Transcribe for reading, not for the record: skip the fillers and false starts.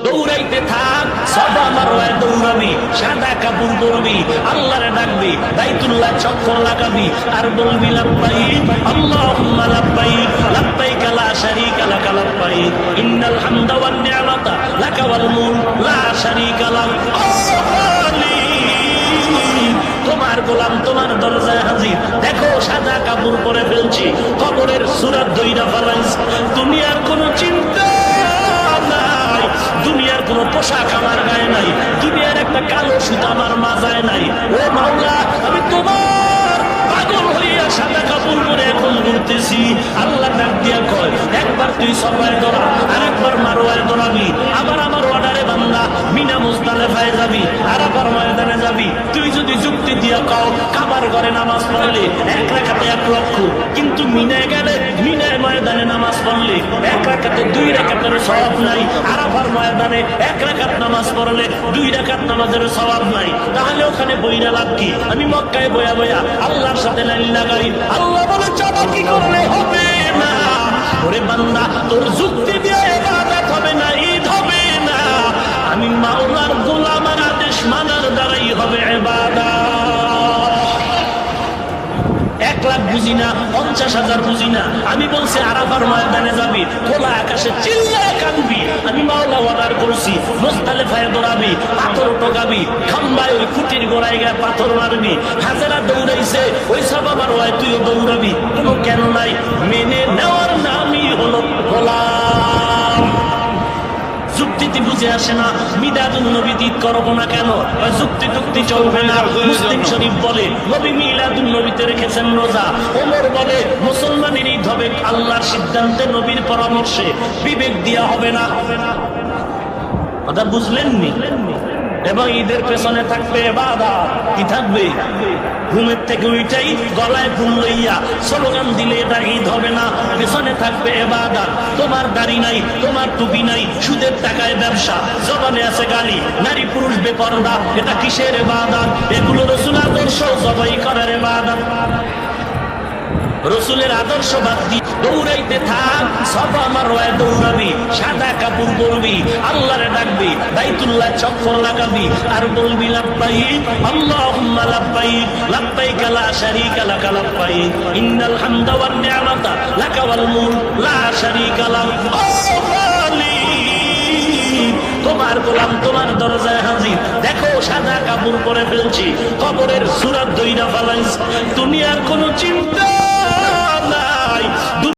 দৌড়াইতে থাক, সাফা মারওয়ায় দৌড়াবি, সাদা কাপড় পরবি, আল্লাহরে ডাকবি, বাইতুল্লাহ চক্কর লাগাবি আর বলবি লাব্বাইক আল্লাহুম্মা লাব্বাইক লাব্বাইক লা শারীকা লাক লাব্বাইক ইন্নাল হামদা ওয়ান নি'মাতা লাকা ওয়াল মুলক লা শারীকা লাক। তোমার গোলাম তোমার দরজায় হাজির, দেখো সাদা কাপড় পরে ফেলছি, কবরের সূরা দইরা ফেলাইছি, দুনিয়ার কোনো চিন্তা নাই, দুনিয়ার কোনো পোশাক আমার গায়ে নাই, দুনিয়ার একটা কালো সুতা আমার মাথায় নাই। ও মাওলা, আমি তোমার পাগল হইয়া সাদা কাপড় পরে এখন ঘুরতেছি। আল্লাহ ডাক দিয়া কয়, একবার তুই সবাই দৌড়া, আরেকবার মারওয়ায় দৌড়াবি, আবার আমার অর্ডারে বান্দা মিনা মুজদালিফায় যাবি, আর আবার ময়দানে যাবি। তুই যদি যুক্তি দিয়া কাও কাবার ঘরে নামাজ পড়লে এক রাকাতে 1 লক্ষ, কিন্তু মিনায় গেলে মিনায় ময়দানে নামাজ পড়লে 1 রাকাতে 2 রাকাতের সওয়াব নাই, আর আবার ময়দানে 1 রাকাত নামাজ পড়লে 2 রাকাত নামাজের সওয়াব নাই। তাহলে ওখানে বইরা লাভ কি? আমি মক্কায় বয়া বয়া আল্লাহর সাথে লাইন লাগাই, আল্লাহ বলে চালাকি করলে হবে না। ওরে বান্দা, তোর যুক্তি দিয়ে ইবাদত হবে না, ঈদ হবে না, আমি মাওলার গোলামের আদেশ মানার দ্বারাই হবে ইবাদত। 1 লাখ বুঝি না, 50,000 বুঝি না, আমি বলছি আরাফার ময়দানে যাবি, খোলা আকাশে চিল্লায় কাঁদবি, আমি মাওলা অর্ডার করছি মুজদালিফায় দৌড়াবি, পাথর টোকাবি, খাম্বায় ওই খুঁটির গোড়ায় গিয়ে পাথর মারবি, হাজেরা দৌড়াইছে ওই সাফা মারওয়ায় তুইও দৌড়াবি, কোনো কেন নাই, মেনে নেওয়ার নামই হলো গোলাম। যুক্তিতে বুঝে আসে না, মিলাদুন নবী ঈদ করবো না কেন? যুক্তি টুক্তি চলবে না। মুসলিম শরীফ বলে নবী মিলাদুন নবীতে রেখেছেন রোজা, ওমর বলে মুসলমানের ঈদ হবে আল্লাহর সিদ্ধান্তে, নবীর পরামর্শে, বিবেক দিয়া হবে না। কথা বুঝলেননি? এবং ঈদের পেছনে থাকবে ইবাদত, কি থাকবে? ঘুমের থেকে উইটাই গলায় ফুল লইয়া স্লোগান দিলে এটা ঈদ হবে না, পেছনে থাকবে ইবাদত। তোমার দাড়ি নাই, তোমার টুপি নাই, সুদের টাকায় ব্যবসা, জবানে আছে গালি, নারী পুরুষ বেপরদা, এটা কিসের ইবাদত? এগুলো রাসূলের আদর্শ জবাই করার ইবাদত। রসুলের আদর্শ বাদ দিয়ে দৌড়াইতে থাক, সাফা মারওয়ায় দৌড়াবি, সাদা কাপড় পরবি, আল্লাহরে ডাকবি, বাইতুল্লাহ চক্কর লাগাবি আর বলবি লাব্বাইক আল্লাহুম্মা লাব্বাইক লাব্বাইক লা শারীকা লাক লাব্বাইক ইন্নাল হামদা ওয়ান নি'মাতা লাকা ওয়াল মুলক লা শারীকা লাক। তোমার গোলাম তোমার দরজায় হাজির, দেখো সাদা কাপড় পরে ফেলছি, কবরের সূরা দইরা ফেলাইছি, দুনিয়ার কোনো চিন্তা